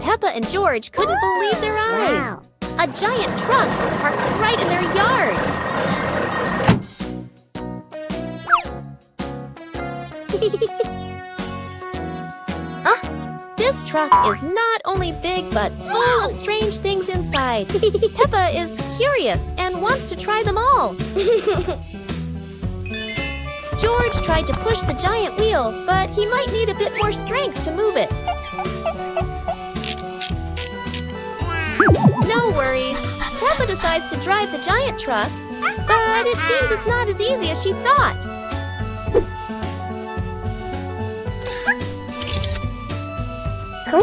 Peppa and George couldn't believe their eyes. Wow. A giant truck was parked right in their yard. This truck is not only big but full of strange things inside. Peppa is curious and wants to try them all. George tried to push the giant wheel, but he might need a bit more strength to move it. No worries. Peppa decides to drive the giant truck, but it seems it's not as easy as she thought.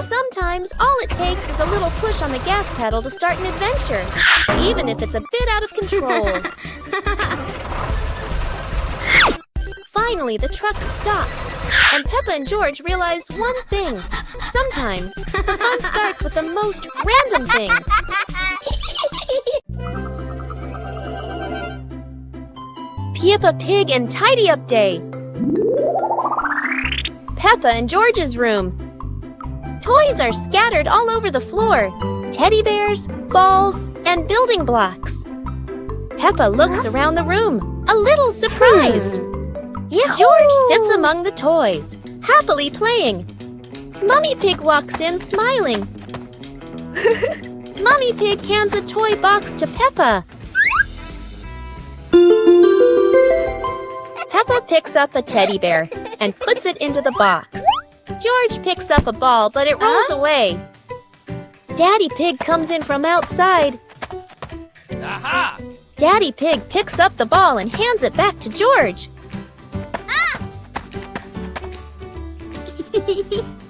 Sometimes all it takes is a little push on the gas pedal to start an adventure, even if it's a bit out of control. Finally, the truck stops, and Peppa and George realize one thing. Sometimes the fun starts with the most random things. Peppa Pig and Tidy Up Day. Peppa and George's room. Toys are scattered all over the floor. Teddy bears, balls, and building blocks. Peppa looks around the room, a little surprised. George sits among the toys, happily playing. Mummy Pig walks in, smiling. Mummy Pig hands a toy box to Peppa. Peppa picks up a teddy bear and puts it into the box. George picks up a ball, but it rolls away. Daddy Pig comes in from outside. Aha! Daddy Pig picks up the ball and hands it back to George.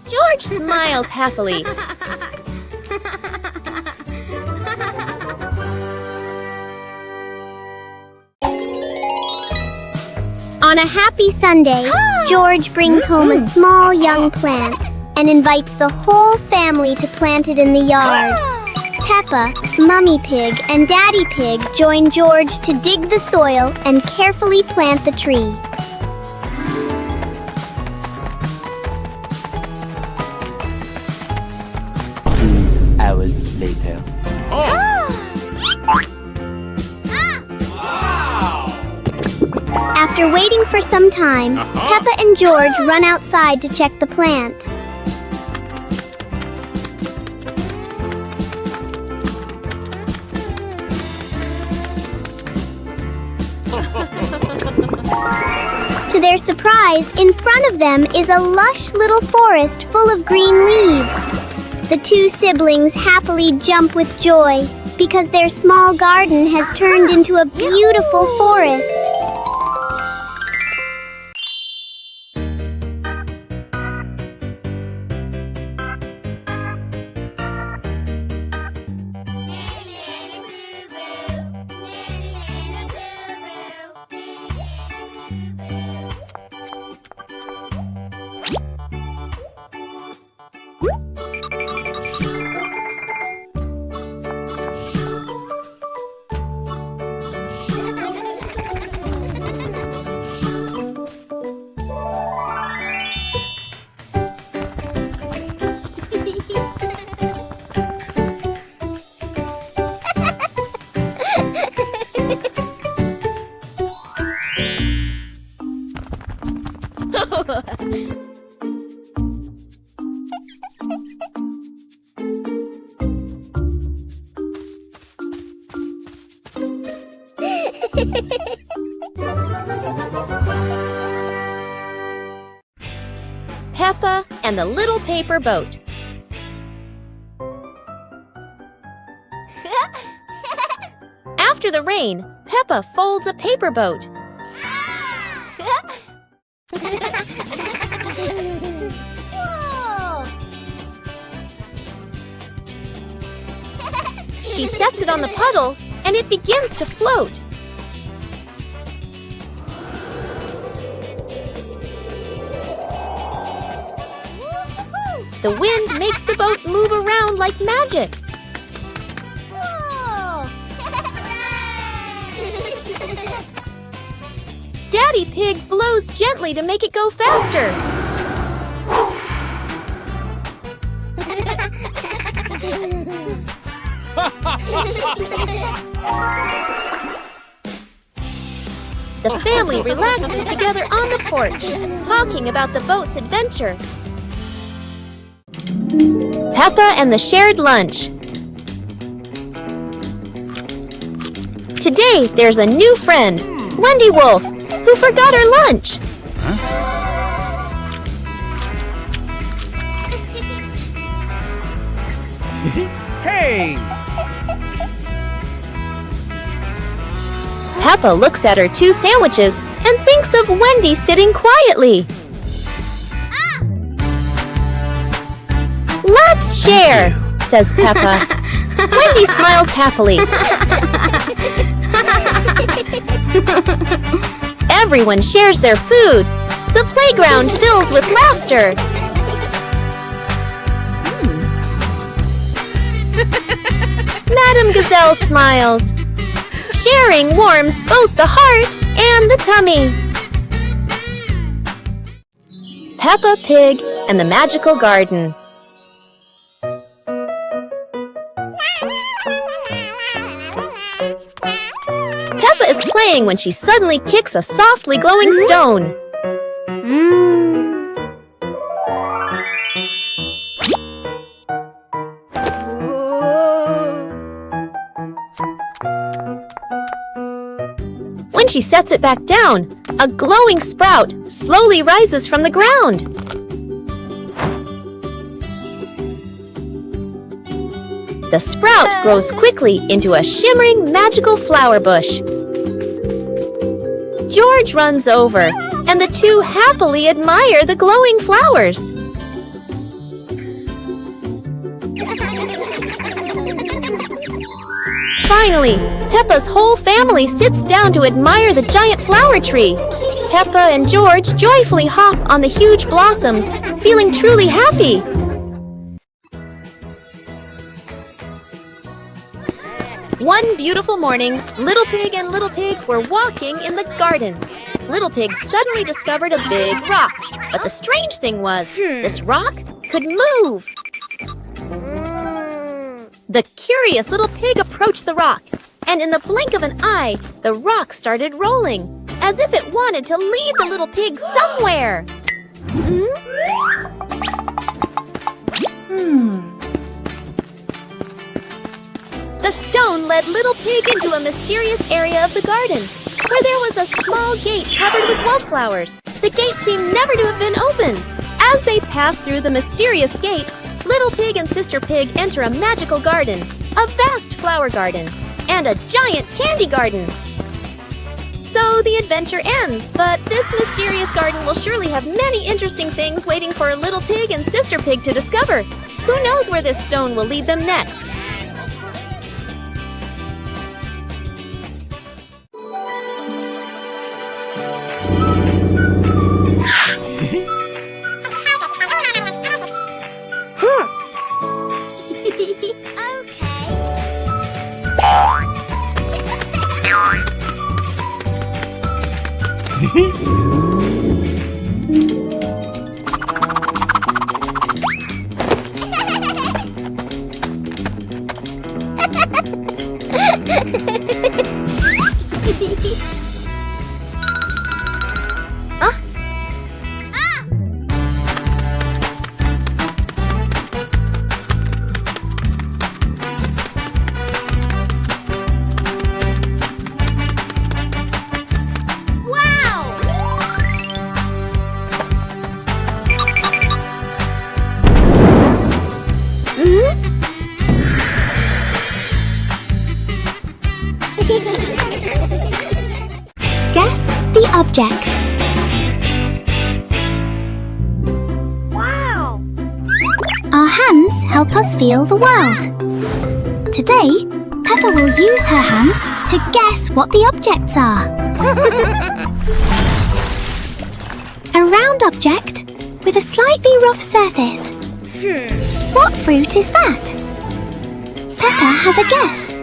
George smiles happily. On a happy Sunday, George brings home a small young plant and invites the whole family to plant it in the yard. Peppa, Mummy Pig, and Daddy Pig join George to dig the soil and carefully plant the tree. 2 hours later. After waiting for some time, Peppa and George run outside to check the plant. To their surprise, in front of them is a lush little forest full of green leaves. The two siblings happily jump with joy because their small garden has turned into a beautiful forest. Peppa and the Little Paper Boat. After the rain, Peppa folds a paper boat. She sets it on the puddle, and it begins to float. The wind makes the boat move around like magic. Daddy Pig blows gently to make it go faster. The family relaxes together on the porch, talking about the boat's adventure. Peppa and the shared lunch. Today, there's a new friend, Wendy Wolf, who forgot her lunch. Hey! Peppa looks at her 2 sandwiches and thinks of Wendy sitting quietly. Let's share, says Peppa. Wendy smiles happily. Everyone shares their food. The playground fills with laughter. Madame Gazelle smiles. Sharing warms both the heart and the tummy. Peppa Pig and the Magical Garden. Peppa is playing when she suddenly kicks a softly glowing stone. When she sets it back down, a glowing sprout slowly rises from the ground. The sprout grows quickly into a shimmering magical flower bush. George runs over, and the 2 happily admire the glowing flowers. Finally, Peppa's whole family sits down to admire the giant flower tree. Peppa and George joyfully hop on the huge blossoms, feeling truly happy. One beautiful morning, Little Pig and Little Pig were walking in the garden. Little Pig suddenly discovered a big rock, but the strange thing was, this rock could move. The curious Little Pig approached the rock, and in the blink of an eye, the rock started rolling, as if it wanted to lead the Little Pig somewhere. The stone led Little Pig into a mysterious area of the garden, where there was a small gate covered with wildflowers. The gate seemed never to have been opened. As they passed through the mysterious gate, Little Pig and Sister Pig enter a magical garden, a vast flower garden, and a giant candy garden. So the adventure ends, but this mysterious garden will surely have many interesting things waiting for Little Pig and Sister Pig to discover. Who knows where this stone will lead them next? object. Wow! Our hands help us feel the world. Today, Peppa will use her hands to guess what the objects are. A round object with a slightly rough surface. What fruit is that? Peppa has a guess.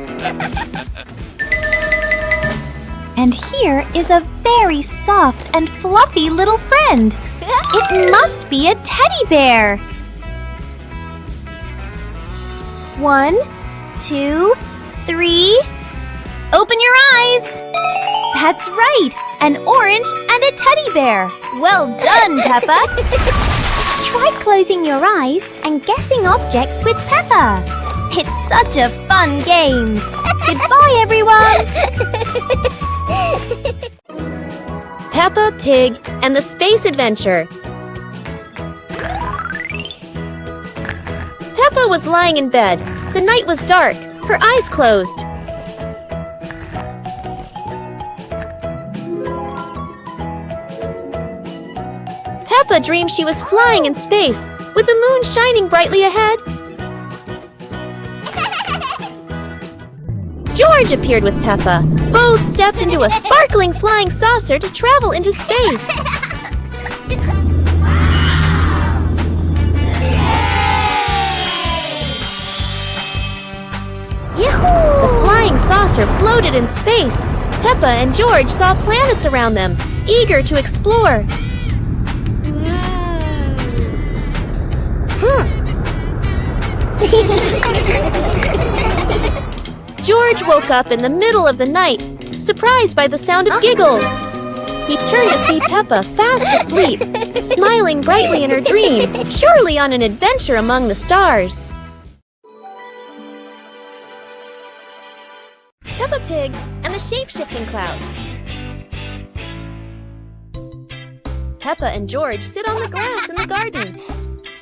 And here is a very soft and fluffy little friend. It must be a teddy bear. 1, 2, 3. Open your eyes. That's right, an orange and a teddy bear. Well done, Peppa. Try closing your eyes and guessing objects with Peppa. It's such a fun game. Goodbye, everyone. Peppa Pig and the Space Adventure. Peppa was lying in bed. The night was dark. Her eyes closed. Peppa dreamed she was flying in space, with the moon shining brightly ahead. George appeared with Peppa. Both stepped into a sparkling flying saucer to travel into space. The flying saucer floated in space. Peppa and George saw planets around them, eager to explore. George woke up in the middle of the night, surprised by the sound of giggles. He turned to see Peppa fast asleep, smiling brightly in her dream, surely on an adventure among the stars. Peppa Pig and the Shape-Shifting Cloud. Peppa and George sit on the grass in the garden.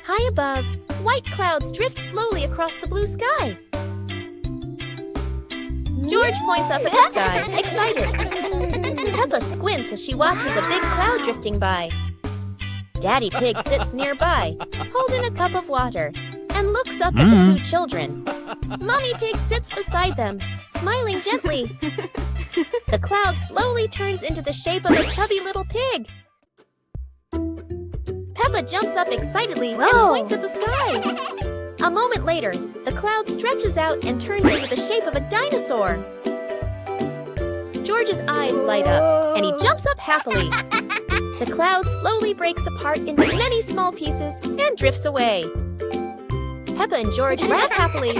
High above, white clouds drift slowly across the blue sky. George points up at the sky, excited. Peppa squints as she watches a big cloud drifting by. Daddy Pig sits nearby, holding a cup of water, and looks up at the two children. Mommy Pig sits beside them, smiling gently. The cloud slowly turns into the shape of a chubby little pig. Peppa jumps up excitedly and points at the sky. A moment later, the cloud stretches out and turns into the shape of a dinosaur. George's eyes light up, and he jumps up happily. The cloud slowly breaks apart into many small pieces and drifts away. Peppa and George laugh happily.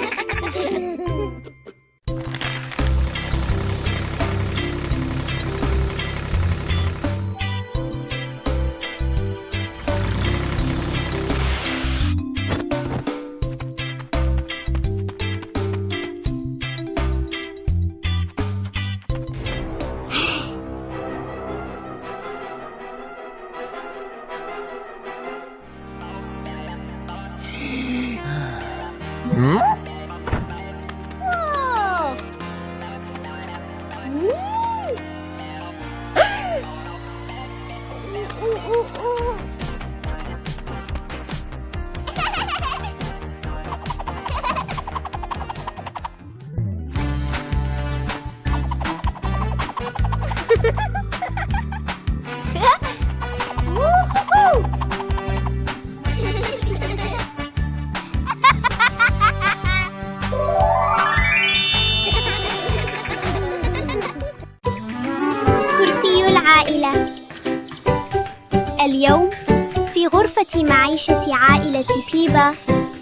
كرسي العائلة. اليوم في غرفة معيشة عائلة بيبا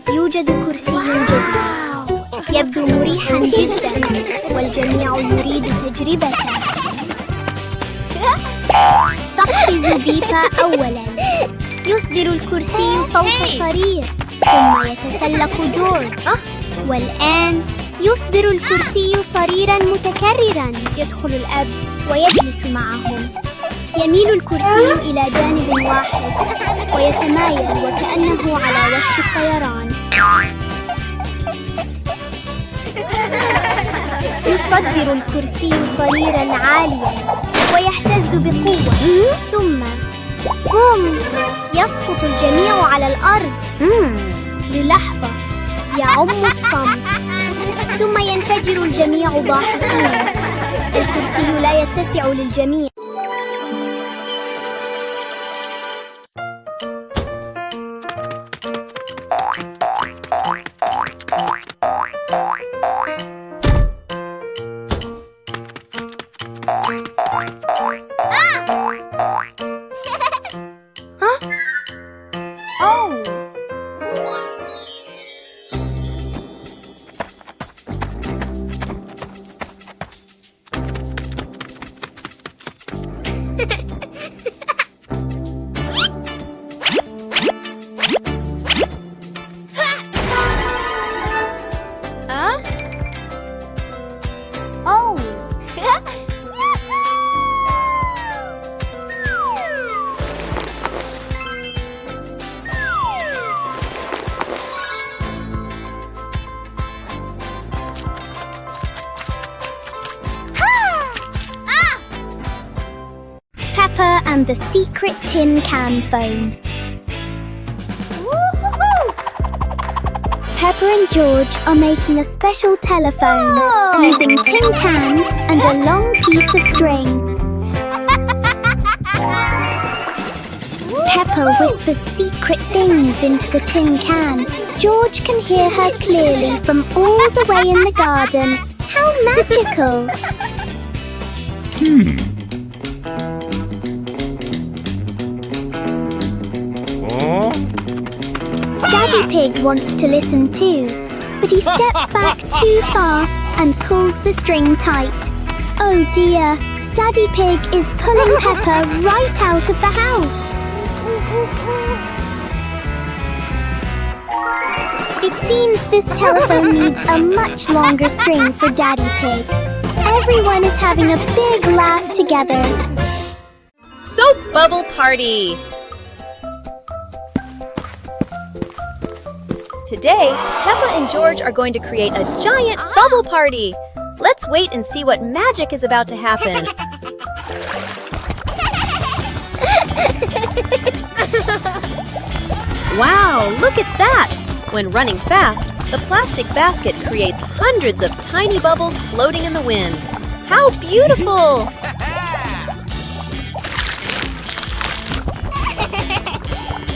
يوجد كرسي جديد. يبدو مريحا جدا والجميع يريد تجربته. تقفز بيبا أولا. يصدر الكرسي صوت صرير ثم يتسلق جورج. والآن يصدر الكرسي صريرا متكررا. يدخل الأب ويجلس معهم. يميل الكرسي إلى جانب واحد ويتمايل وكأنه على وشك الطيران. يصدر الكرسي صريرا عاليا ويهتز بقوة. ثم بوم، يسقط الجميع على الأرض. للحظة يعم الصمت، ثم ينفجر الجميع ضاحكين. الكرسي لا يتسع للجميع. Peppa and the secret tin can phone. Peppa and George are making a special telephone using tin cans and a long piece of string. Peppa whispers secret things into the tin can. George can hear her clearly from all the way in the garden. How magical! Daddy Pig wants to listen too, but he steps back too far and pulls the string tight. Oh dear, Daddy Pig is pulling Peppa right out of the house. It seems this telephone needs a much longer string for Daddy Pig. Everyone is having a big laugh together. Soap bubble party! Today, Peppa and George are going to create a giant bubble party. Let's wait and see what magic is about to happen. Wow, look at that! When running fast, the plastic basket creates hundreds of tiny bubbles floating in the wind. How beautiful!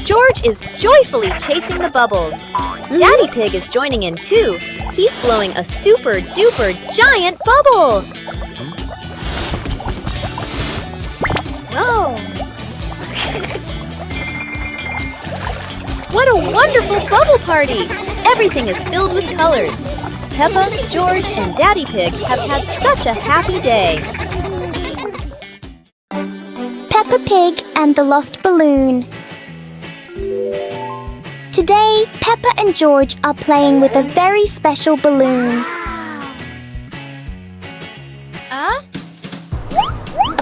George is joyfully chasing the bubbles. Daddy Pig is joining in too. He's blowing a super duper giant bubble. Oh! What a wonderful bubble party! Everything is filled with colors. Peppa, George, and Daddy Pig have had such a happy day. Peppa Pig and the Lost Balloon. Today, Peppa and George are playing with a very special balloon. A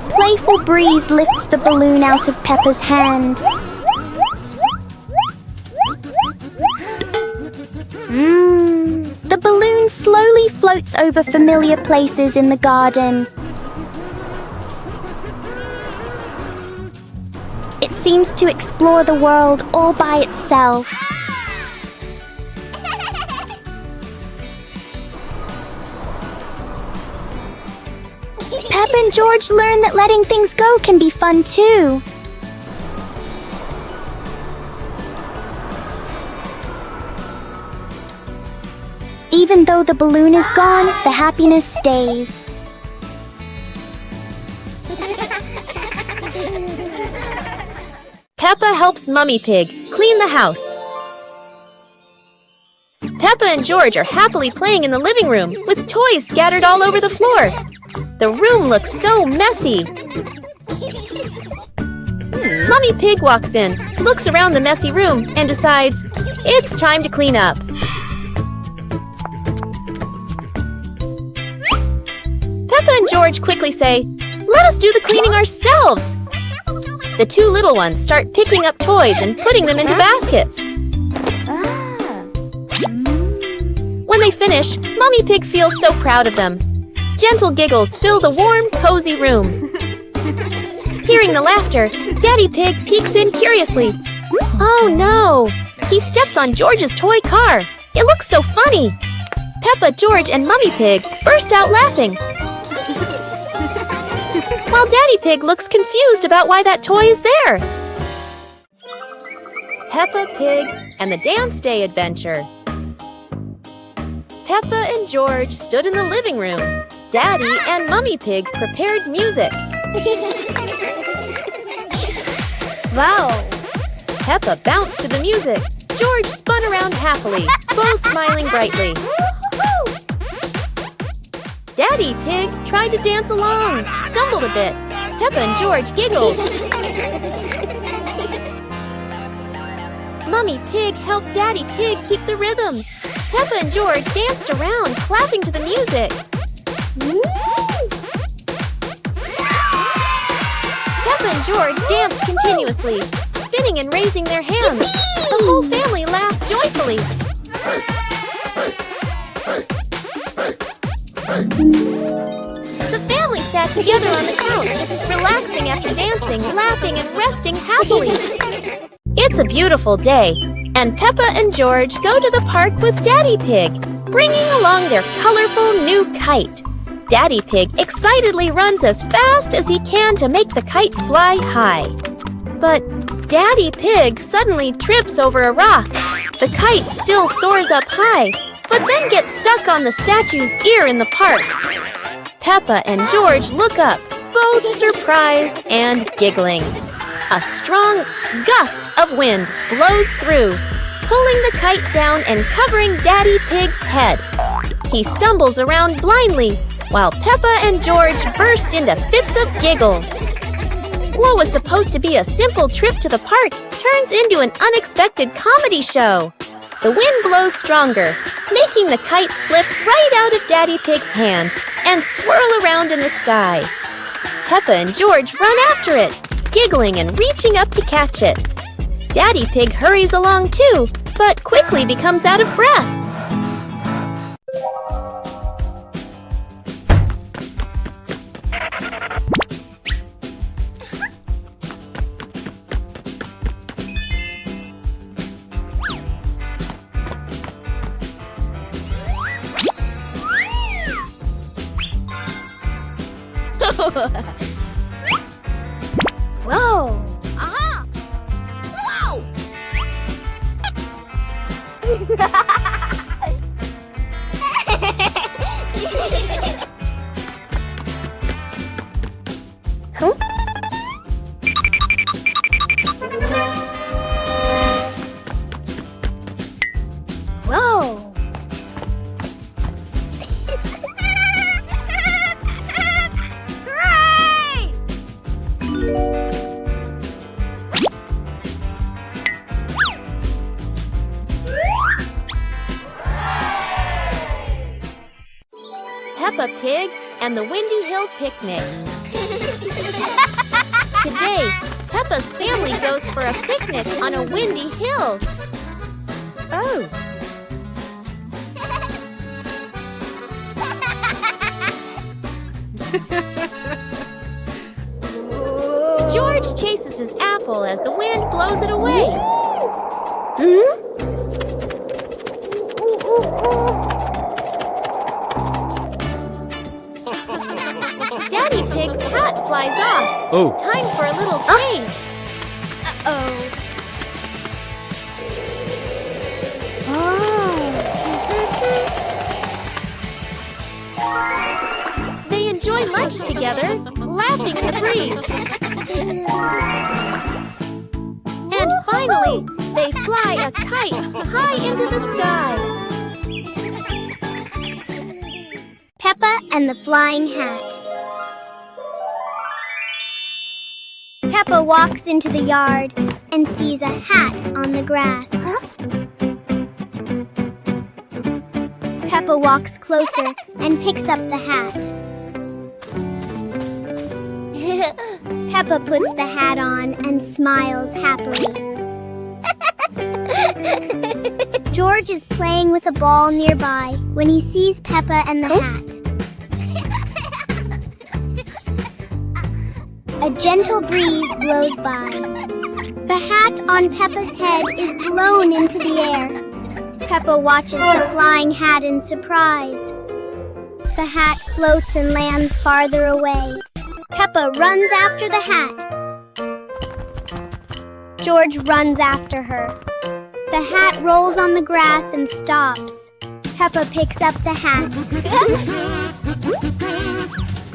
playful breeze lifts the balloon out of Peppa's hand. The balloon slowly floats over familiar places in the garden. It seems to explore the world all by itself. Peppa and George learn that letting things go can be fun too. Even though the balloon is gone, the happiness stays. Peppa helps Mummy Pig clean the house. Peppa and George are happily playing in the living room with toys scattered all over the floor. The room looks so messy. Mummy Pig walks in, looks around the messy room, and decides it's time to clean up. Peppa and George quickly say, "Let us do the cleaning ourselves." The two little ones start picking up toys and putting them into baskets. When they finish, Mummy Pig feels so proud of them. Gentle giggles fill the warm, cozy room. Hearing the laughter, Daddy Pig peeks in curiously. Oh no! He steps on George's toy car. It looks so funny. Peppa, George, and Mummy Pig burst out laughing. While Daddy Pig looks confused about why that toy is there. Peppa Pig and the Dance Day Adventure. Peppa and George stood in the living room. Daddy and Mummy Pig prepared music. Wow! Peppa bounced to the music. George spun around happily, both smiling brightly. Daddy Pig tried to dance along, stumbled a bit. Peppa and George giggled. Mummy Pig helped Daddy Pig keep the rhythm. Peppa and George danced around, clapping to the music. Peppa and George danced continuously, spinning and raising their hands. The whole family laughed joyfully. The family sat together on the couch, relaxing after dancing, laughing, and resting happily. It's a beautiful day, and Peppa and George go to the park with Daddy Pig, bringing along their colorful new kite. Daddy Pig excitedly runs as fast as he can to make the kite fly high. But Daddy Pig suddenly trips over a rock. The kite still soars up high, but then gets stuck on the statue's ear in the park. Peppa and George look up, both surprised and giggling. A strong gust of wind blows through, pulling the kite down and covering Daddy Pig's head. He stumbles around blindly, while Peppa and George burst into fits of giggles. What was supposed to be a simple trip to the park turns into an unexpected comedy show. The wind blows stronger, making the kite slip right out of Daddy Pig's hand and swirl around in the sky. Peppa and George run after it, giggling and reaching up to catch it. Daddy Pig hurries along too, but quickly becomes out of breath. Whoa! Ah! Whoa! Huh? Whoa! Peppa Pig and the Windy Hill Picnic. Today, Peppa's family goes for a picnic on a windy hill. Oh. George chases his apple as the wind blows it away. Daddy Pig's hat flies off. Oh. Time for a little chase. Uh-oh. They enjoy lunch together, laughing in the breeze. And finally, they fly a kite high into the sky. Peppa and the Flying Hat. Peppa walks into the yard and sees a hat on the grass. Peppa walks closer and picks up the hat. Peppa puts the hat on and smiles happily. George is playing with a ball nearby when he sees Peppa and the hat. A gentle breeze blows by. The hat on Peppa's head is blown into the air. Peppa watches the flying hat in surprise. The hat floats and lands farther away. Peppa runs after the hat. George runs after her. The hat rolls on the grass and stops. Peppa picks up the hat.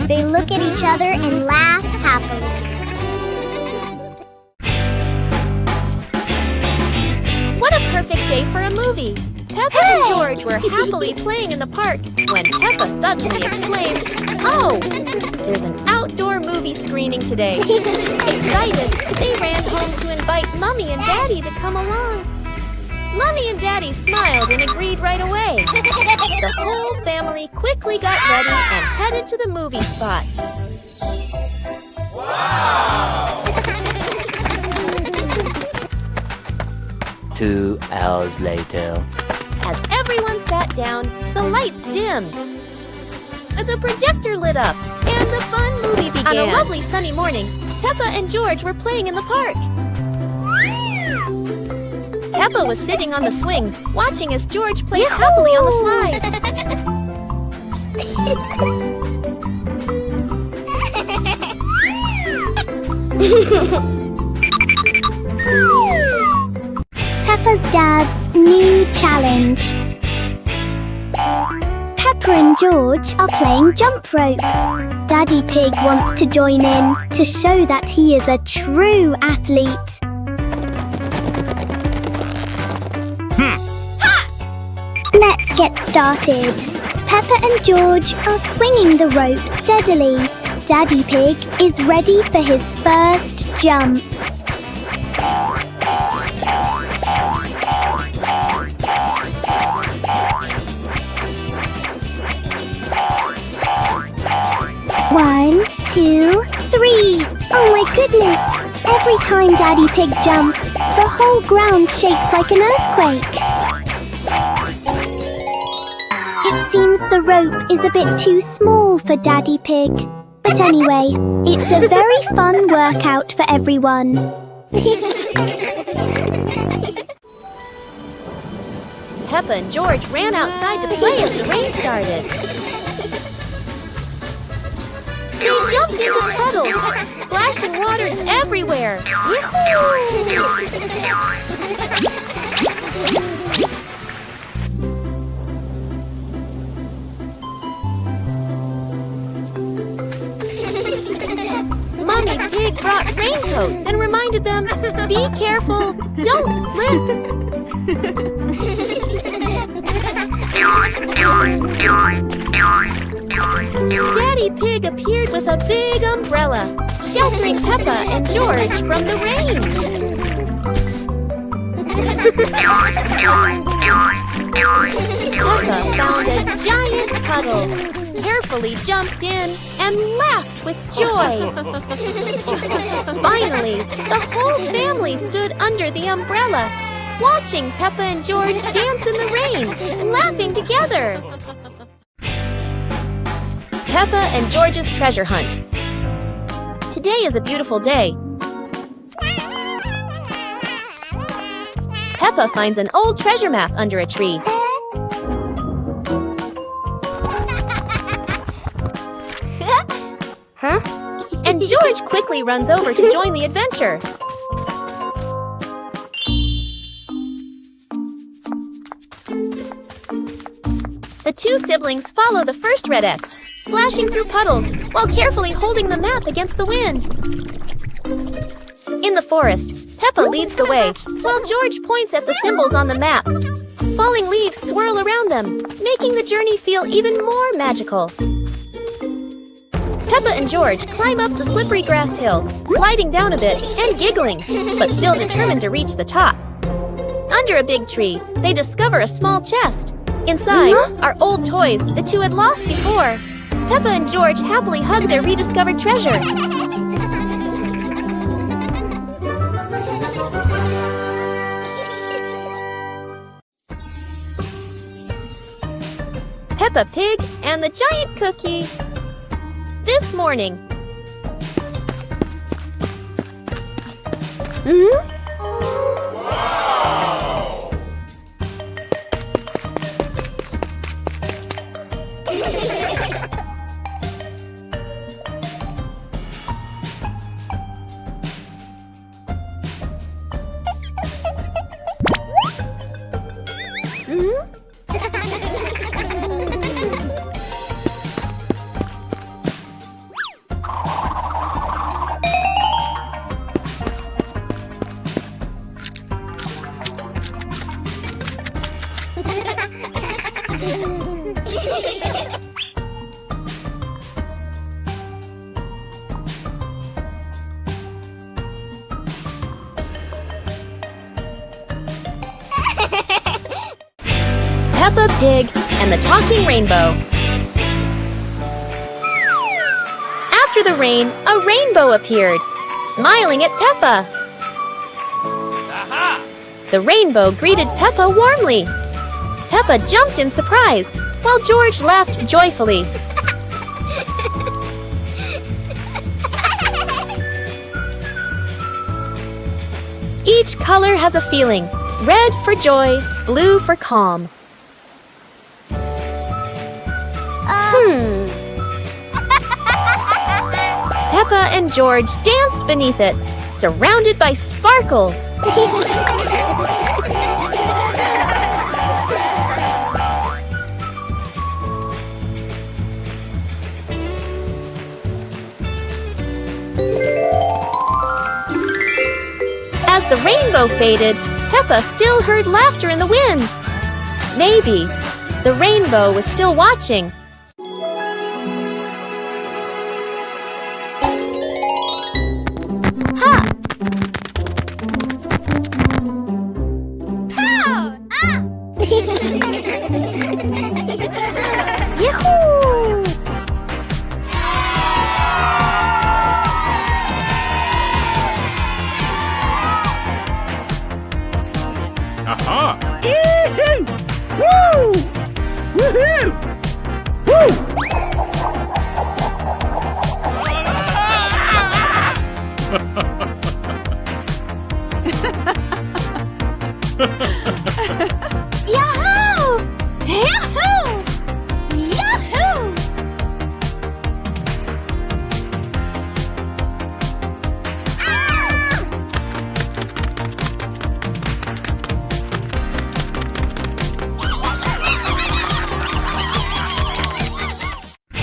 They look at each other and laugh happily. What a perfect day for a movie! Peppa and George were happily playing in the park when Peppa suddenly exclaimed, "Oh, there's an outdoor movie screening today." Excited, they ran home to invite Mummy and Daddy to come along. Mummy and Daddy smiled and agreed right away. The whole family quickly got ready and headed to the movie spot. Wow! 2 hours later. As everyone sat down, the lights dimmed. The projector lit up, and the fun movie began. On a lovely sunny morning, Peppa and George were playing in the park. Peppa was sitting on the swing, watching as George played happily on the slide. Peppa's dad's new challenge. Peppa and George are playing jump rope. Daddy Pig wants to join in to show that he is a true athlete. Let's get started. Peppa and George are swinging the rope steadily. Daddy Pig is ready for his first jump. One, 2, 3. Oh my goodness! Every time Daddy Pig jumps, the whole ground shakes like an earthquake. It seems the rope is a bit too small for Daddy Pig. But anyway, it's a very fun workout for everyone. Peppa and George ran outside to play as the rain started. They jumped into puddles, splashing water everywhere. Mummy Pig brought raincoats and reminded them, "Be careful, don't slip." Daddy Pig appeared with a big umbrella, sheltering Peppa and George from the rain. Peppa found a giant puddle, carefully jumped in, and laughed with joy. Finally, the whole family stood under the umbrella, watching Peppa and George dance in the rain, laughing together. Peppa and George's treasure hunt. Today is a beautiful day. Peppa finds an old treasure map under a tree. And George quickly runs over to join the adventure. The two siblings follow the first red X, splashing through puddles while carefully holding the map against the wind. In the forest, Peppa leads the way, while George points at the symbols on the map. Falling leaves swirl around them, making the journey feel even more magical. Peppa and George climb up the slippery grass hill, sliding down a bit and giggling, but still determined to reach the top. Under a big tree, they discover a small chest. Inside are old toys the two had lost before. Peppa and George happily hug their rediscovered treasure. Peppa Pig and the Giant Cookie. This morning, Peppa Pig and the Talking Rainbow. After the rain, a rainbow appeared, smiling at Peppa. Aha! The rainbow greeted Peppa warmly. Peppa jumped in surprise, while George laughed joyfully. Each color has a feeling. Red for joy, blue for calm. Peppa and George danced beneath it, surrounded by sparkles. As the rainbow faded, Peppa still heard laughter in the wind. Maybe the rainbow was still watching. Aha! Yee-hoo! Woo! Woohoo! Woo! Yahoo! Yahoo! Yahoo!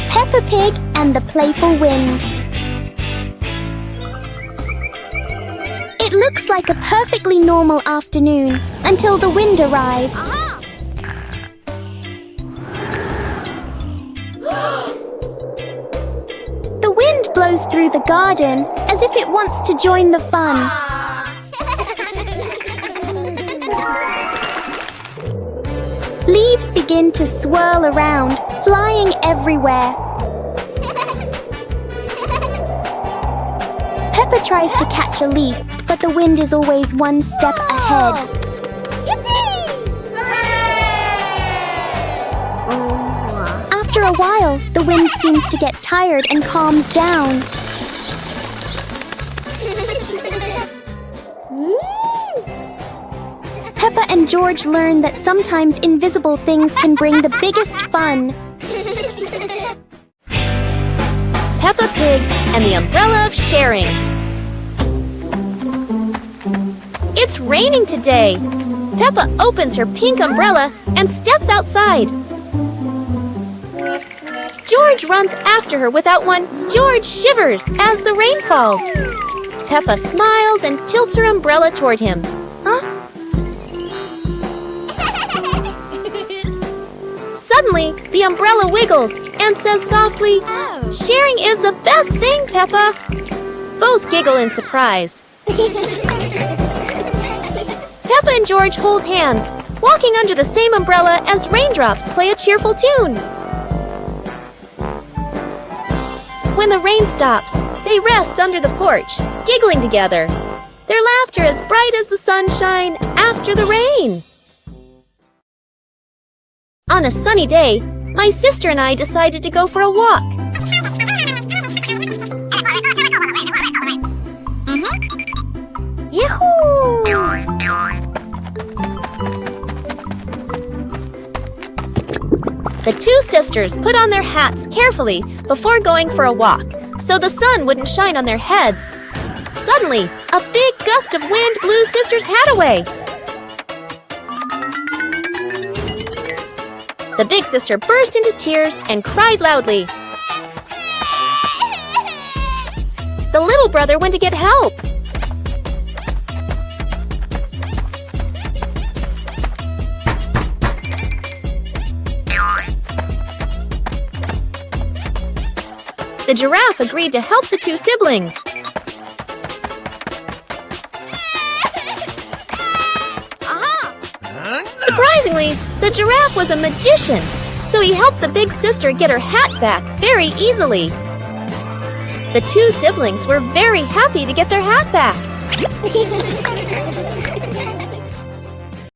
Peppa Pig and the Playful Wind. It looks like a perfectly normal afternoon until the wind arrives. The wind blows through the garden as if it wants to join the fun. Leaves begin to swirl around, flying everywhere. Peppa tries to catch a leaf, but the wind is always one step ahead. After a while, the wind seems to get tired and calms down. Peppa and George learn that sometimes invisible things can bring the biggest fun. Peppa Pig and the Umbrella of Sharing. It's raining today. Peppa opens her pink umbrella and steps outside. George runs after her without one. George shivers as the rain falls. Peppa smiles and tilts her umbrella toward him. Suddenly, the umbrella wiggles and says softly, "Sharing is the best thing, Peppa." Both giggle in surprise. Peppa and George hold hands, walking under the same umbrella as raindrops play a cheerful tune. When the rain stops, they rest under the porch, giggling together. Their laughter as bright as the sunshine after the rain. On a sunny day, my sister and I decided to go for a walk. Yahoo! The two sisters put on their hats carefully before going for a walk, so the sun wouldn't shine on their heads. Suddenly, a big gust of wind blew Sister's hat away. The big sister burst into tears and cried loudly. The little brother went to get help. The giraffe agreed to help the two siblings. Surprisingly, the giraffe was a magician, so he helped the big sister get her hat back very easily. The two siblings were very happy to get their hat back.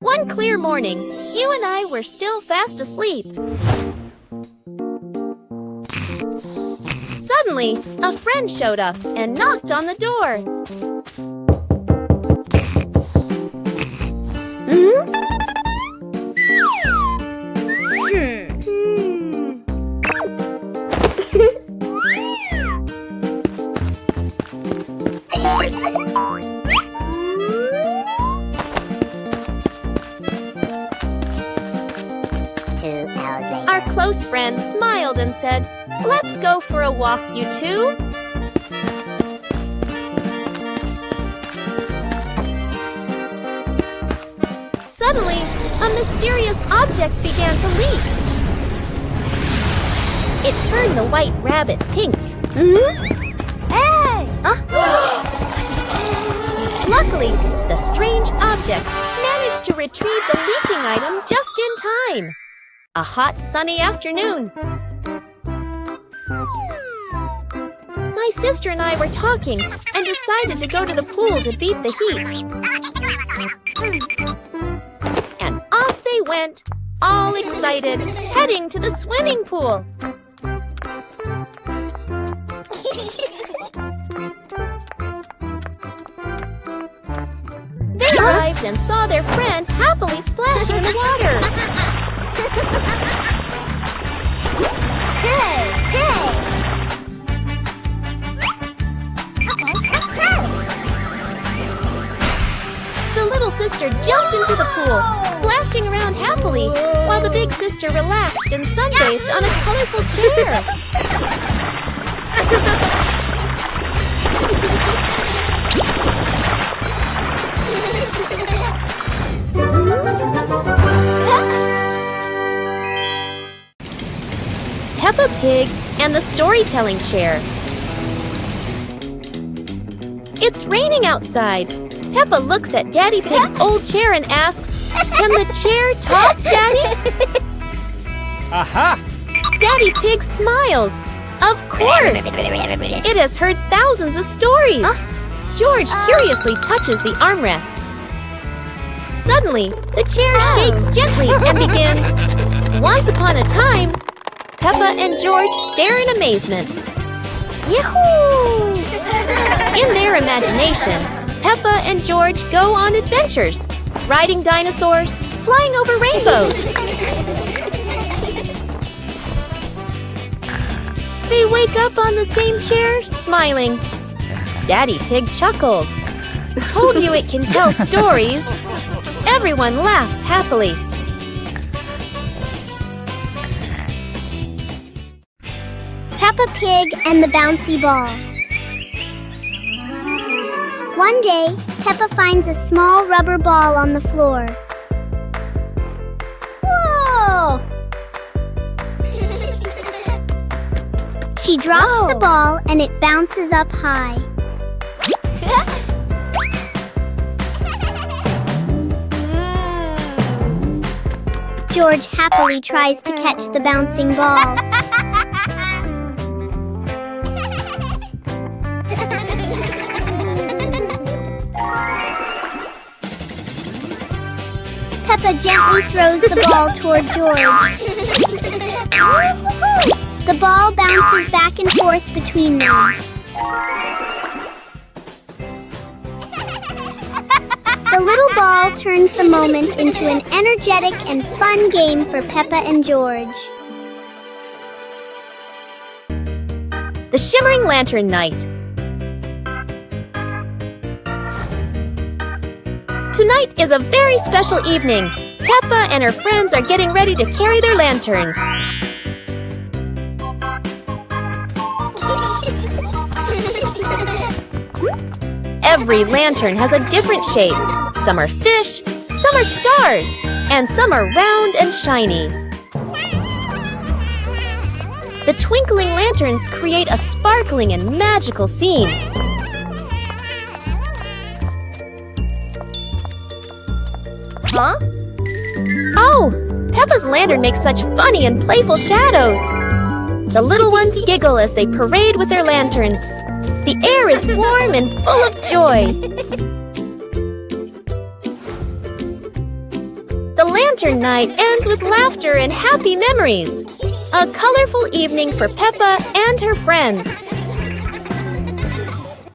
One clear morning, you and I were still fast asleep. Suddenly, a friend showed up and knocked on the door. Our close friend smiled and said, "Let's go for a walk, you two." Suddenly, a mysterious object began to leak. It turned the white rabbit pink. Hey! Luckily, the strange object managed to retrieve the leaking item just in time. A hot, sunny afternoon. My sister and I were talking and decided to go to the pool to beat the heat. And off they went, all excited, heading to the swimming pool. They arrived and saw their friend happily splashing in the water. Hey! Hey! The little sister jumped into the pool, splashing around happily, while the big sister relaxed and sunbathed on a colorful chair. Peppa Pig and the storytelling chair. It's raining outside. Peppa looks at Daddy Pig's old chair and asks, "Can the chair talk, Daddy?" Aha! Daddy Pig smiles. Of course! It has heard thousands of stories. George curiously touches the armrest. Suddenly, the chair shakes gently and begins, "Once upon a time." Peppa and George stare in amazement. Yahoo! In their imagination, Peppa and George go on adventures, riding dinosaurs, flying over rainbows. They wake up on the same chair, smiling. Daddy Pig chuckles. Told you it can tell stories. Everyone laughs happily. Peppa Pig and the bouncy ball. One day, Peppa finds a small rubber ball on the floor. Whoa! She drops the ball and it bounces up high. George happily tries to catch the bouncing ball. Peppa gently throws the ball toward George. The ball bounces back and forth between them. The little ball turns the moment into an energetic and fun game for Peppa and George. The Shimmering Lantern Night. Tonight is a very special evening. Peppa and her friends are getting ready to carry their lanterns. Every lantern has a different shape. Some are fish, some are stars, and some are round and shiny. The twinkling lanterns create a sparkling and magical scene. Huh? Oh, Peppa's lantern makes such funny and playful shadows. The little ones giggle as they parade with their lanterns. The air is warm and full of joy. The lantern night ends with laughter and happy memories. A colorful evening for Peppa and her friends.